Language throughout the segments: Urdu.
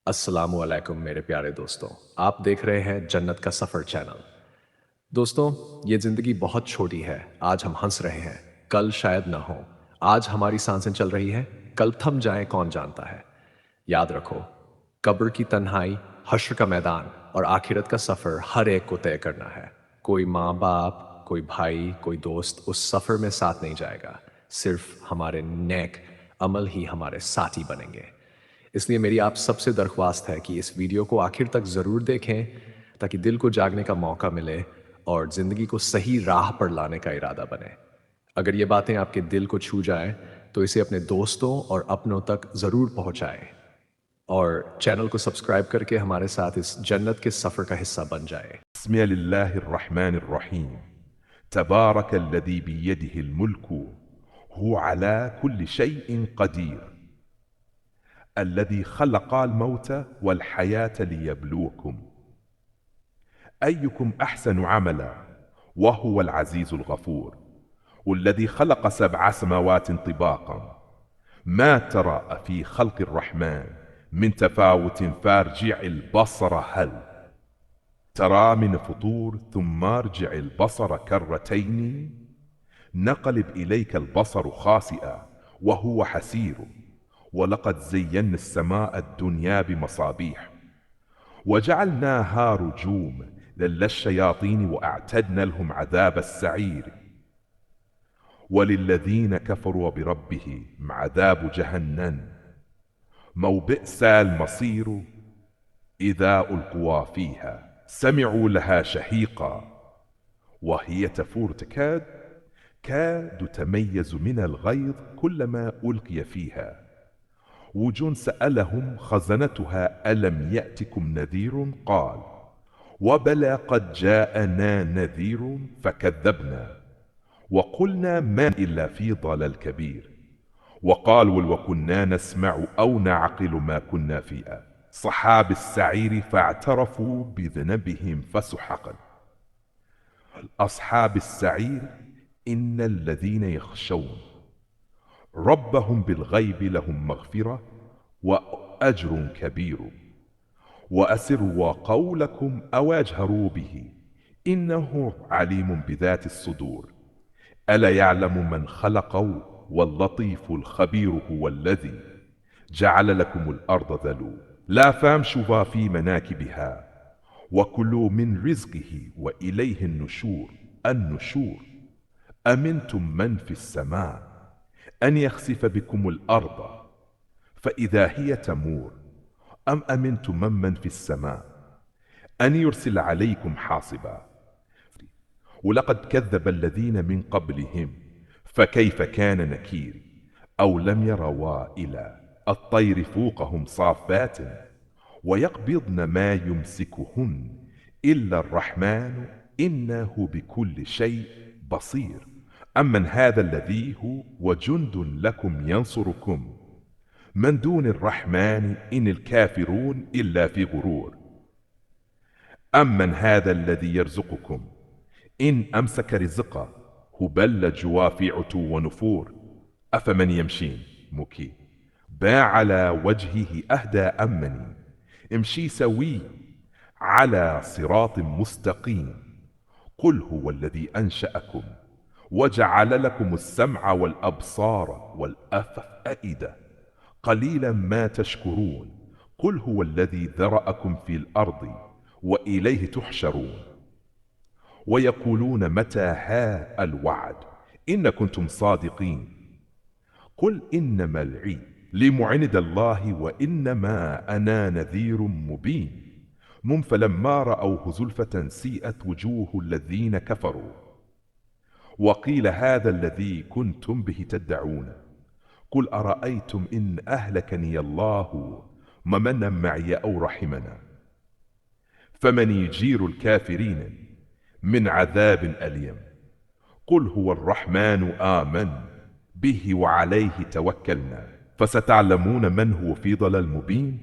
السلام علیکم میرے پیارے دوستوں، آپ دیکھ رہے ہیں جنت کا سفر چینل۔ دوستوں، یہ زندگی بہت چھوٹی ہے۔ آج ہم ہنس رہے ہیں، کل شاید نہ ہو۔ آج ہماری سانسیں چل رہی ہیں، کل تھم جائیں کون جانتا ہے۔ یاد رکھو، قبر کی تنہائی، حشر کا میدان اور آخرت کا سفر ہر ایک کو طے کرنا ہے۔ کوئی ماں باپ، کوئی بھائی، کوئی دوست اس سفر میں ساتھ نہیں جائے گا۔ صرف ہمارے نیک عمل ہی ہمارے ساتھی بنیں گے۔ اس لیے میری آپ سب سے درخواست ہے کہ اس ویڈیو کو آخر تک ضرور دیکھیں تاکہ دل کو جاگنے کا موقع ملے اور زندگی کو صحیح راہ پر لانے کا ارادہ بنے۔ اگر یہ باتیں آپ کے دل کو چھو جائیں تو اسے اپنے دوستوں اور اپنوں تک ضرور پہنچائیں اور چینل کو سبسکرائب کر کے ہمارے ساتھ اس جنت کے سفر کا حصہ بن جائے۔ بسم الله الرحمن الرحيم. تبارك الذي بيده الملك هو على كل شيء قدير، الذي خلق الموت والحياة ليبلوكم أيكم أحسن عملا، وهو العزيز الغفور. والذي خلق 7 سماوات طباقا، ما ترى في خلق الرحمن من تفاوت، فارجع البصر هل ترى من فطور، ثم ارجع البصر كرتين نقلب إليك البصر خاسئا وهو حسير. ولقد زينا السماء الدنيا بمصابيح وجعلناها رجوم للشياطين وأعتدنا لهم عذاب السعير. وللذين كفروا بربهم عذاب جهنم، موبئس المصير إذا ألقوا فيها سمعوا لها شهيقا وهي تفور تكاد تميز من الغيظ كلما ألقي فيها. وجون سألهم خزنتها ألم يأتكم نذير، قال وبلى قد جاءنا نذير فكذبنا وقلنا ما إلا في ضلال كبير. وقالوا لو كنا نسمع أو نعقل ما كنا في صحاب السعير، فاعترفوا بذنبهم فسحقا. أصحاب السعير إن الذين يخشون ربهم بالغيب لهم مغفرة وأجر كبير. وأسروا قولكم أو اجهروا به إنه عليم بذات الصدور. ألا يعلم من خلق واللطيف الخبير هو الذي جعل لكم الأرض ذلول لا فامشوا في مناكبها وكلوا من رزقه وإليه النشور. أمنتم من في السماء أن يخسف بكم الأرض فإذا هي تمور، أم أمنتم من في السماء أن يرسل عليكم حاصبا. ولقد كذب الذين من قبلهم فكيف كان نكير. أو لم يروا إلى الطير فوقهم صافات ويقبضن ما يمسكهن إلا الرحمن إنه بكل شيء بصير. أمن هذا الذي هو وجند لكم ينصركم من دون الرحمن إن الكافرون إلا في غرور. أمن هذا الذي يرزقكم إن أمسك رزقه بل لجوا في عتو ونفور. أفمن يمشي مكي با على وجهه أهدى أمن امشي سوي على صراط مستقيم. قل هو الذي أنشأكم وجعل لكم السمع والأبصار والأفئدة قليلا ما تشكرون. قل هو الذي ذرأكم في الأرض وإليه تحشرون. ويقولون متى ها الوعد إن كنتم صادقين. قل إنما العيد لمعند الله وإنما أنا نذير مبين. فلما رأوه زلفة سيئت وجوه الذين كفروا وقيل هذا الذي كنتم به تدعون. قل أرأيتم إن أهلكني الله ومن معي أو رحمنا فمن يجير الكافرين من عذاب أليم. قل هو الرحمن آمن به وعليه توكلنا فستعلمون من هو في ضلال مبين.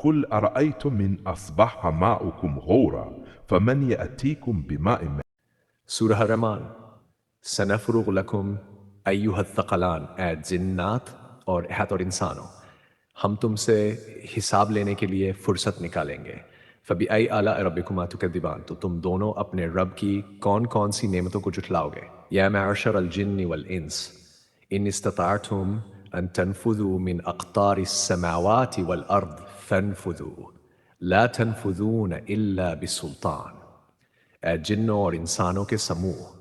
قل أرأيتم من أصبح ماؤكم غورا فمن يأتيكم بماء سورہ الرحمن۔ سنفرغ لکم ایہا الثقلان، اے جنات اور انسانوں، ہم تم سے حساب لینے کے لیے فرصت نکالیں گے۔ فبأي آلاء ربكما تكذبان، تو تم دونوں اپنے رب کی کون کون سی نعمتوں کو جھٹلاؤ گے؟ یا معشر الجن والانس ان استطعتم ان تنفذوا من اقطار السماوات والارض فانفذوا لا تنفذون الا بسلطان۔ اے جنوں اور انسانوں کے سموہ،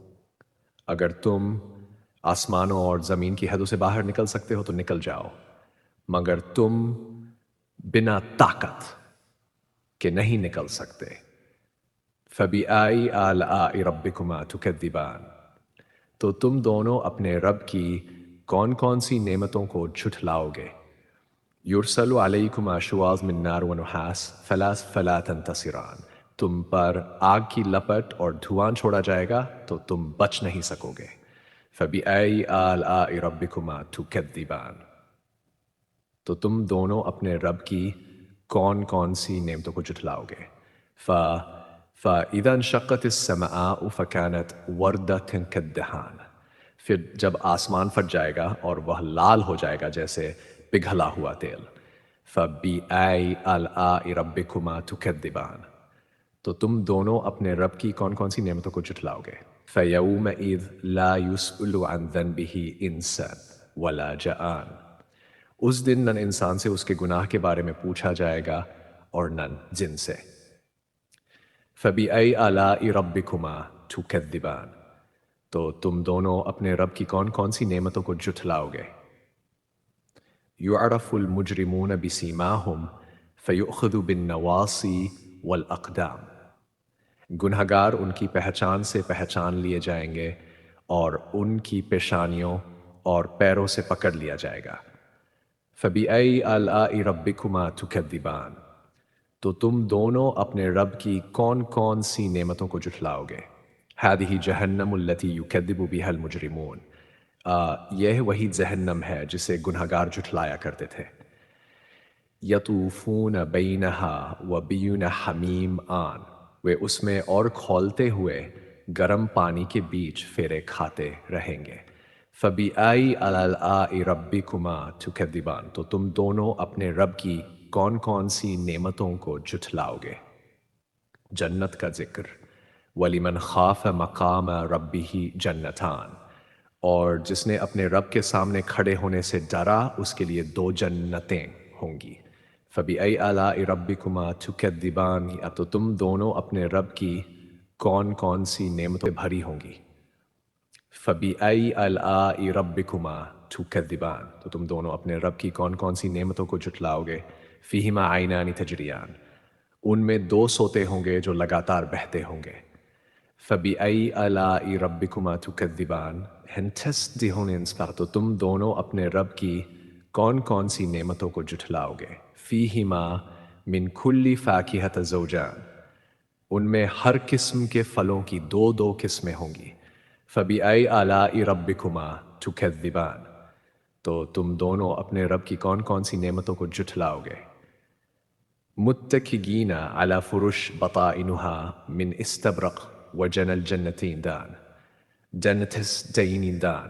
اگر تم آسمانوں اور زمین کی حدوں سے باہر نکل سکتے ہو تو نکل جاؤ، مگر تم بنا طاقت کہ نہیں نکل سکتے۔ فَبِأَيِّ آلَاءِ رَبِّكُمَا تُكَذِّبَانِ، تو تم دونوں اپنے رب کی کون کون سی نعمتوں کو جھٹلاؤ گے؟ یرسل علیکما شواظ من نار ونحاس فلا تنتصران، تم پر آگ کی لپٹ اور دھواں چھوڑا جائے گا تو تم بچ نہیں سکو گے۔ فَبِأَيِّ آلَاءِ رَبِّكُمَا تُكَذِّبَانِ، تو تم دونوں اپنے رب کی کون کون سی نعمتوں کو جھٹلاؤ گے؟ فَإِذَا انشَقَّتِ السَّمَاءُ فَكَانَتْ وَرْدَةً كَالدِّهَانِ، پھر جب آسمان پھٹ جائے گا اور وہ لال ہو جائے گا جیسے پگھلا ہوا تیل۔ فَبِأَيِّ آلَاءِ رَبِّكُمَا تُكَذِّبَانِ، تو تم دونوں اپنے رب کی کون کون سی نعمتوں کو جھٹلاؤ گے؟ فَيَوْمَئِذٍ لَا يُسْأَلُ عَنْ ذَنبِهِ إِنسٌ وَلَا جَانٌ، اس دن نہ انسان سے اس کے گناہ کے بارے میں پوچھا جائے گا اور نہ جن سے۔ فَبِأَيِّ آلَاءِ رَبِّكُمَا تُكَذِّبَانِ، تو تم دونوں اپنے رب کی کون کون سی نعمتوں کو جھٹلاؤ گے؟ يُعْرَفُ الْمُجْرِمُونَ بِسِيمَاهُمْ فَيُؤْخَذُ بِالنَّوَاصِي وَالْأَقْدَامِ، گنہگار ان کی پہچان سے پہچان لیے جائیں گے اور ان کی پیشانیوں اور پیروں سے پکڑ لیا جائے گا۔ فَبِأَيِّ آلَاءِ رَبِّكُمَا تُكَذِّبَانِ، تو تم دونوں اپنے رب کی کون کون سی نعمتوں کو جھٹلاؤ گے؟ هذه جہنم التي يكذب بها المجرمون، یہ وہی جہنم ہے جسے گنہگار جھٹلایا کرتے تھے۔ یطوفون بینہا وبین حمیم آن، وہ اس میں اور کھولتے ہوئے گرم پانی کے بیچ پھیرے کھاتے رہیں گے۔ فَبِأَيِّ آلَاءِ رَبِّكُمَا تُكَذِّبَانِ، تو تم دونوں اپنے رب کی کون کون سی نعمتوں کو جھٹلاؤ گے؟ جنت کا ذکر۔ وَلِمَنْ خَافَ مَقَامَ رَبِّهِ جَنَّتَانِ، اور جس نے اپنے رب کے سامنے کھڑے ہونے سے ڈرا اس کے لیے دو جنتیں ہوں گی۔ فَبِأَيِّ آلَاءِ رَبِّكُمَا تُكَذِّبَانِ، اب تو تم دونوں اپنے رب کی کون کون سی نعمتیں بھری ہوں گی؟ فَبِأَيِّ آلَاءِ رَبِّكُمَا تُكَذِّبَانِ، تو تم دونوں اپنے رب کی کون کون سی نعمتوں کو جھٹلاؤ گے؟ فِيهِمَا عَيْنَانِ تَجْرِيَانِ، ان میں دو سوتے ہوں گے جو لگاتار بہتے ہوں گے۔ فَبِأَيِّ آلَاءِ رَبِّكُمَا تُكَذِّبَانِ ہن، تو تم دونوں اپنے رب کی کون کون سی نعمتوں کو جھٹلاؤ گے؟ فِيهِمَا مِن كُلِّ فَاكِهَةٍ زَوْجَانِ، ان میں ہر قسم کے پھلوں کی دو دو قسمیں ہوں گی۔ فَبِأَيِّ آلَاءِ رَبِّكُمَا تُكَذِّبَانِ، تو تم دونوں اپنے رب کی کون کون سی نعمتوں کو جھٹلاؤ گے؟ متکئین علی فرش بطائنها من استبرق وجنى الجنتین دان، جنتس دین دان،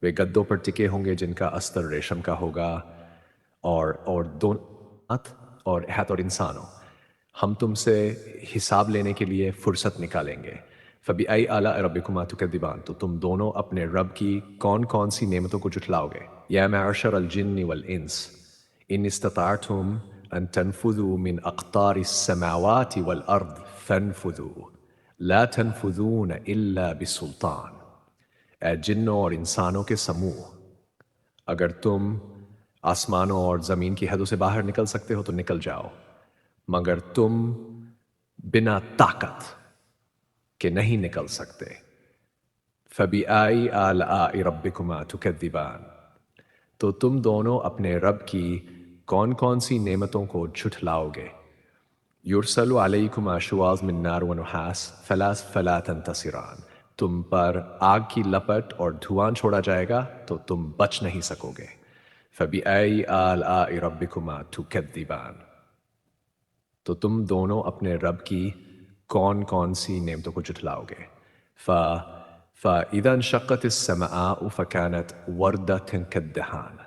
وہ گدوں پر ٹکے ہوں گے جن کا استر ریشم کا ہوگا، اور انسانوں، ہم تم سے حساب لینے کے لیے فرصت نکالیں گے۔ فَبِأَيِّ آلَاءِ رَبِّكُمَا تُكَذِّبَانِ، تو تم دونوں اپنے رب کی کون کون سی نعمتوں کو جھٹلاؤ گے؟ یا معشر الجن والانس ان استطعتم ان تنفذوا من اقطار السماوات والارض فانفذوا لا تنفذون الا بسلطان، اے جنوں اور انسانوں کے سموہ، اگر تم آسمانوں اور زمین کی حدوں سے باہر نکل سکتے ہو تو نکل جاؤ، مگر تم بنا طاقت کہ نہیں نکل سکتے۔ فَبِأَيِّ آلَاءِ رَبِّكُمَا تُكَذِّبَانِ، تو تم دونوں اپنے رب کی کون کون سی نعمتوں کو جھٹلاؤ گے؟ یرسل علیکما شواظ من نار ونحاس فلا تنتصران، تم پر آگ کی لپٹ اور دھواں چھوڑا جائے گا تو تم بچ نہیں سکو گے۔ فَبِأَيِّ آلَاءِ رَبِّكُمَا تُكَذِّبَانِ، تو تم دونوں اپنے رب کی کون کون سی نعمتوں کو جھٹلاؤ گے؟ فَإِذَا انشَقَّتِ السَّمَاءُ فَكَانَتْ وَرْدَةً كَالدِّهَانِ،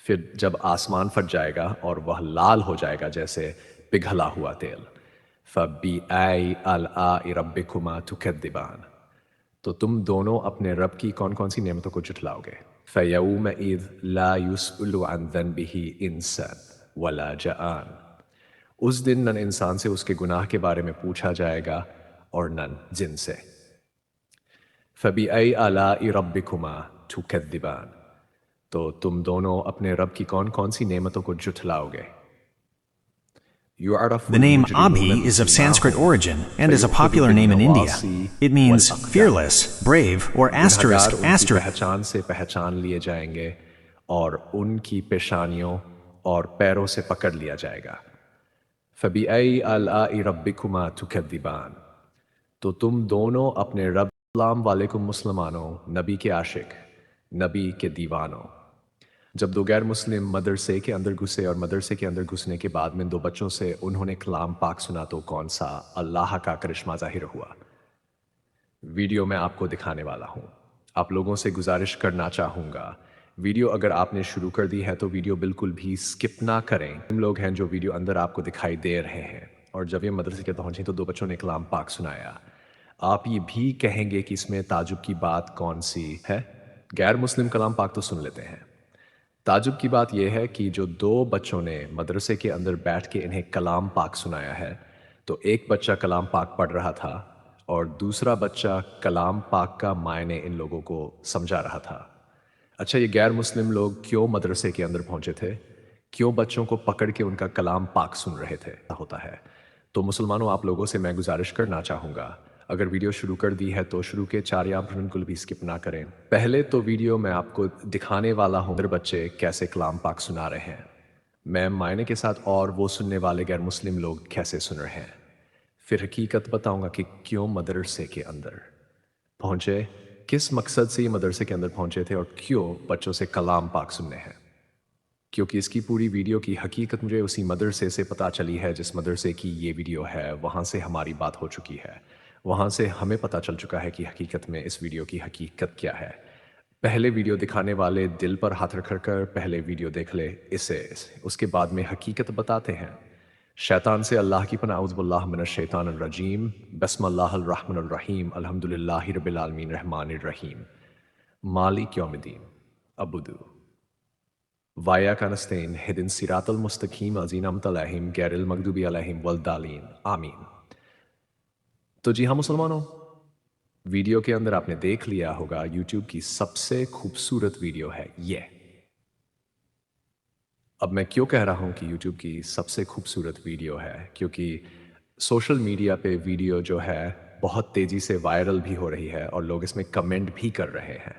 پھر جب آسمان پھٹ جائے گا اور وہ لال ہو جائے گا جیسے پگھلا ہوا تیل. فَبِأَيِّ آلَاءِ رَبِّكُمَا تُكَذِّبَانِ، تو تم دونوں اپنے رب کی کون کون سی نعمتوں کو جھٹلاؤ گے. فَيَوْمَئِذٍ لَا يُسْأَلُ عَنْ ذَنبِهِ إِنسٌ وَلَا جَانٌ، اس دن نہ انسان سے اس کے گناہ کے بارے میں پوچھا جائے گا اور نہ جن سے. فَبِأَيِّ آلَاءِ رَبِّكُمَا تُكَذِّبَانِ، تو تم دونوں اپنے رب کی کون کون سی نعمتوں کو جھٹلاؤ گے. The name Abhi is of Sanskrit origin and is a popular name in India. It means fearless, brave, or asterisk asterisk. پہچان سے پہچان لیے جائیں گے اور ان کی پیشانیوں اور پیروں سے پکڑ لیا جائے گا. فَبِأَيِّ آلَاءِ رَبِّكُمَا تُكَذِّبَانِ، تو تم دونوں اپنے رب. السلام علیکم مسلمانوں، نبی کے عاشق، نبی کے دیوانوں. جب دو غیر مسلم مدرسے کے اندر گھسے اور مدرسے کے اندر گھسنے کے بعد میں دو بچوں سے انہوں نے کلام پاک سنا تو کون سا اللہ کا کرشمہ ظاہر ہوا. ویڈیو میں آپ کو دکھانے والا ہوں. آپ لوگوں سے گزارش کرنا چاہوں گا، ویڈیو اگر آپ نے شروع کر دی ہے تو ویڈیو بالکل بھی سکپ نہ کریں. ہم لوگ ہیں جو ویڈیو اندر آپ کو دکھائی دے رہے ہیں، اور جب یہ مدرسے کے پہنچے تو دو بچوں نے کلام پاک سنایا. آپ یہ بھی کہیں گے کہ اس میں تعجب کی بات کون سی ہے؟ غیر مسلم کلام پاک تو سن لیتے ہیں. تعجب کی بات یہ ہے کہ جو دو بچوں نے مدرسے کے اندر بیٹھ کے انہیں کلام پاک سنایا ہے، تو ایک بچہ کلام پاک پڑھ رہا تھا اور دوسرا بچہ کلام پاک کا معنی ان لوگوں کو سمجھا رہا تھا. اچھا، یہ غیر مسلم لوگ کیوں مدرسے کے اندر پہنچے تھے؟ کیوں بچوں کو پکڑ کے ان کا کلام پاک سن رہے تھے؟ ہوتا ہے. تو مسلمانوں، آپ لوگوں سے میں گزارش کرنا چاہوں گا، اگر ویڈیو شروع کر دی ہے تو شروع کے 4 یا بالکل بھی سکپ نہ کریں. پہلے تو ویڈیو میں آپ کو دکھانے والا ہوں میرے بچے کیسے کلام پاک سنا رہے ہیں، میں معنی کے ساتھ، اور وہ سننے والے غیر مسلم لوگ کیسے سن رہے ہیں. پھر حقیقت بتاؤں گا کہ کیوں مدرسے کے اندر پہنچے، کس مقصد سے یہ مدرسے کے اندر پہنچے تھے، اور کیوں بچوں سے کلام پاک سننے ہیں. کیونکہ اس کی پوری ویڈیو کی حقیقت مجھے اسی مدرسے سے پتہ چلی ہے جس مدرسے کی یہ ویڈیو ہے. وہاں سے ہماری بات ہو چکی ہے، وہاں سے ہمیں پتہ چل چکا ہے کہ حقیقت میں اس ویڈیو کی حقیقت کیا ہے. پہلے ویڈیو دکھانے والے دل پر ہاتھ رکھ کر پہلے ویڈیو دیکھ لے، اس کے بعد میں حقیقت بتاتے ہیں. شیطان سے اللہ کی پناہ، اعوذ باللہ من الشیطان الرجیم. بسم اللہ الرحمن الرحیم. الحمدللہ رب العالمین الرحمن الرحیم مالک یوم الدین. عبدو وایا کا نستعین ہدن صراط المستقیم الذین انعمت علیہم غیر المغضوب علیہم والضالین آمین. تو جی ہاں مسلمانوں، ویڈیو کے اندر آپ نے دیکھ لیا ہوگا یوٹیوب کی سب سے خوبصورت ویڈیو ہے یہ. اب میں کیوں کہہ رہا ہوں کہ یوٹیوب کی سب سے خوبصورت ویڈیو ہے؟ کیونکہ سوشل میڈیا پہ ویڈیو جو ہے بہت تیزی سے وائرل بھی ہو رہی ہے اور لوگ اس میں کمنٹ بھی کر رہے ہیں.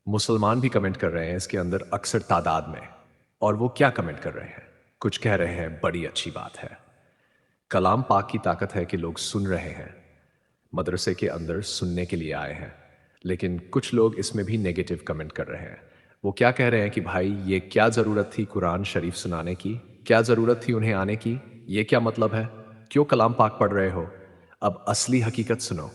مسلمان بھی کمنٹ کر رہے ہیں اس کے اندر اکثر تعداد میں. اور وہ کیا کمنٹ کر رہے ہیں؟ کچھ کہہ رہے ہیں بڑی اچھی بات ہے. کلام پاک کی طاقت ہے کہ لوگ سن رہے ہیں، مدرسے کے اندر سننے کے لیے آئے ہیں. لیکن کچھ لوگ اس میں بھی نیگیٹو کمنٹ کر رہے ہیں. وہ کیا کہہ رہے ہیں کہ بھائی یہ کیا ضرورت تھی قرآن شریف سنانے کی؟ کیا ضرورت تھی انہیں آنے کی؟ یہ کیا مطلب ہے؟ کیوں کلام پاک پڑھ رہے ہو؟ اب اصلی حقیقت سنو.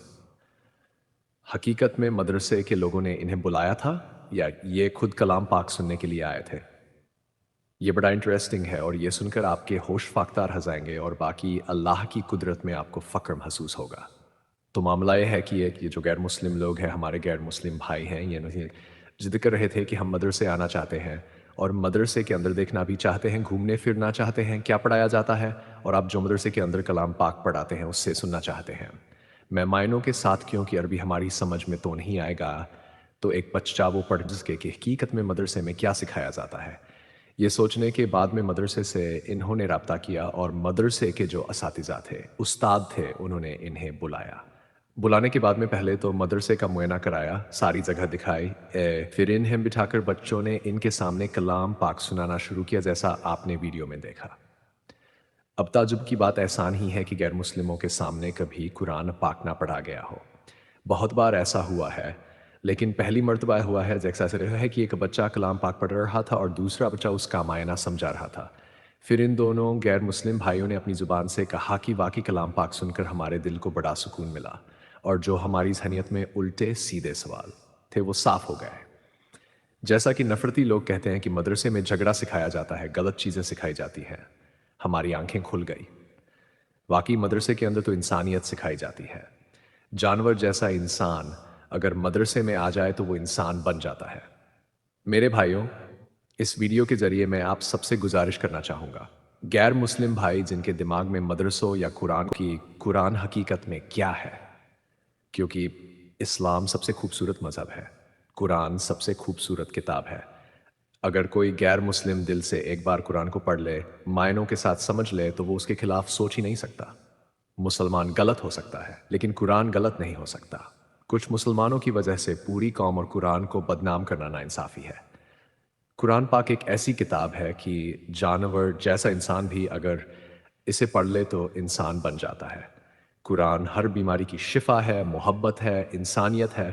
حقیقت میں مدرسے کے لوگوں نے انہیں بلایا تھا یا یہ خود کلام پاک سننے کے لیے آئے تھے؟ یہ بڑا انٹرسٹنگ ہے، اور یہ سن کر آپ کے ہوش فاختہ رہ جائیں گے اور باقی اللہ کی قدرت میں آپ کو فخر محسوس ہوگا. تو معاملہ یہ ہے کہ یہ جو غیر مسلم لوگ ہیں، ہمارے غیر مسلم بھائی ہیں، یہ ضد کر رہے تھے کہ ہم مدرسے آنا چاہتے ہیں اور مدرسے کے اندر دیکھنا بھی چاہتے ہیں، گھومنے پھرنا چاہتے ہیں کیا پڑھایا جاتا ہے، اور آپ جو مدرسے کے اندر کلام پاک پڑھاتے ہیں اس سے سننا چاہتے ہیں. میں معنوں کے ساتھ، کیونکہ عربی ہماری سمجھ میں تو نہیں آئے گا، تو ایک بچہ وہ پڑھ جس کے کہ حقیقت میں مدرسے میں کیا سکھایا جاتا ہے. یہ سوچنے کے بعد میں مدرسے سے انہوں نے رابطہ کیا اور مدرسے کے جو اساتذہ تھے، استاد تھے، انہوں نے انہیں بلایا. بلانے کے بعد میں پہلے تو مدرسے کا معائنہ کرایا، ساری جگہ دکھائی، پھر انہیں بٹھا کر بچوں نے ان کے سامنے کلام پاک سنانا شروع کیا جیسا آپ نے ویڈیو میں دیکھا. اب تعجب کی بات احسان ہی ہے کہ غیر مسلموں کے سامنے کبھی قرآن پاک نہ پڑھا گیا ہو. بہت بار ایسا ہوا ہے، لیکن پہلی مرتبہ ہوا ہے جیسا ہے کہ ایک بچہ کلام پاک پڑھ رہا تھا اور دوسرا بچہ اس کا معنی سمجھا رہا تھا. پھر ان دونوں غیر مسلم بھائیوں نے اپنی زبان سے کہا کہ واقعی کلام پاک سن کر ہمارے دل کو بڑا سکون ملا، اور جو ہماری ذہنیت میں الٹے سیدھے سوال تھے وہ صاف ہو گئے. جیسا کہ نفرتی لوگ کہتے ہیں کہ مدرسے میں جھگڑا سکھایا جاتا ہے، غلط چیزیں سکھائی جاتی ہیں، ہماری آنکھیں کھل گئی۔ واقعی مدرسے کے اندر تو انسانیت سکھائی جاتی ہے۔ جانور جیسا انسان اگر مدرسے میں آ جائے تو وہ انسان بن جاتا ہے۔ میرے بھائیوں، اس ویڈیو کے ذریعے میں آپ سب سے گزارش کرنا چاہوں گا، غیر مسلم بھائی جن کے دماغ میں مدرسوں یا قرآن حقیقت میں کیا ہے، کیونکہ اسلام سب سے خوبصورت مذہب ہے، قرآن سب سے خوبصورت کتاب ہے۔ اگر کوئی غیر مسلم دل سے ایک بار قرآن کو پڑھ لے، معنوں کے ساتھ سمجھ لے، تو وہ اس کے خلاف سوچ ہی نہیں سکتا۔ مسلمان غلط ہو سکتا ہے لیکن قرآن غلط نہیں ہو سکتا۔ کچھ مسلمانوں کی وجہ سے پوری قوم اور قرآن کو بدنام کرنا ناانصافی ہے۔ قرآن پاک ایک ایسی کتاب ہے کہ جانور جیسا انسان بھی اگر اسے پڑھ لے تو انسان بن جاتا ہے۔ قرآن ہر بیماری کی شفا ہے، محبت ہے، انسانیت ہے۔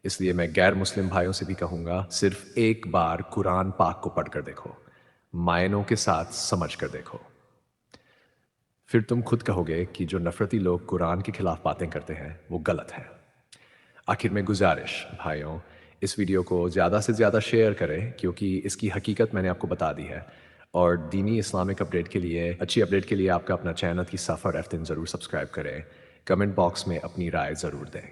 اس لیے میں غیر مسلم بھائیوں سے بھی کہوں گا، صرف ایک بار قرآن پاک کو پڑھ کر دیکھو، معنوں کے ساتھ سمجھ کر دیکھو، پھر تم خود کہو گے کہ جو نفرتی لوگ قرآن کے خلاف باتیں کرتے ہیں وہ غلط ہے۔ آخر میں گزارش بھائیوں، اس ویڈیو کو زیادہ سے زیادہ شیئر کریں کیونکہ اس کی حقیقت میں نے آپ کو بتا دی ہے، اور دینی اسلامک اپڈیٹ کے لیے، اچھی اپڈیٹ کے لیے آپ کا اپنا چینل کی سفر F3 ضرور سبسکرائب کریں، کمنٹ باکس میں اپنی رائے ضرور دیں۔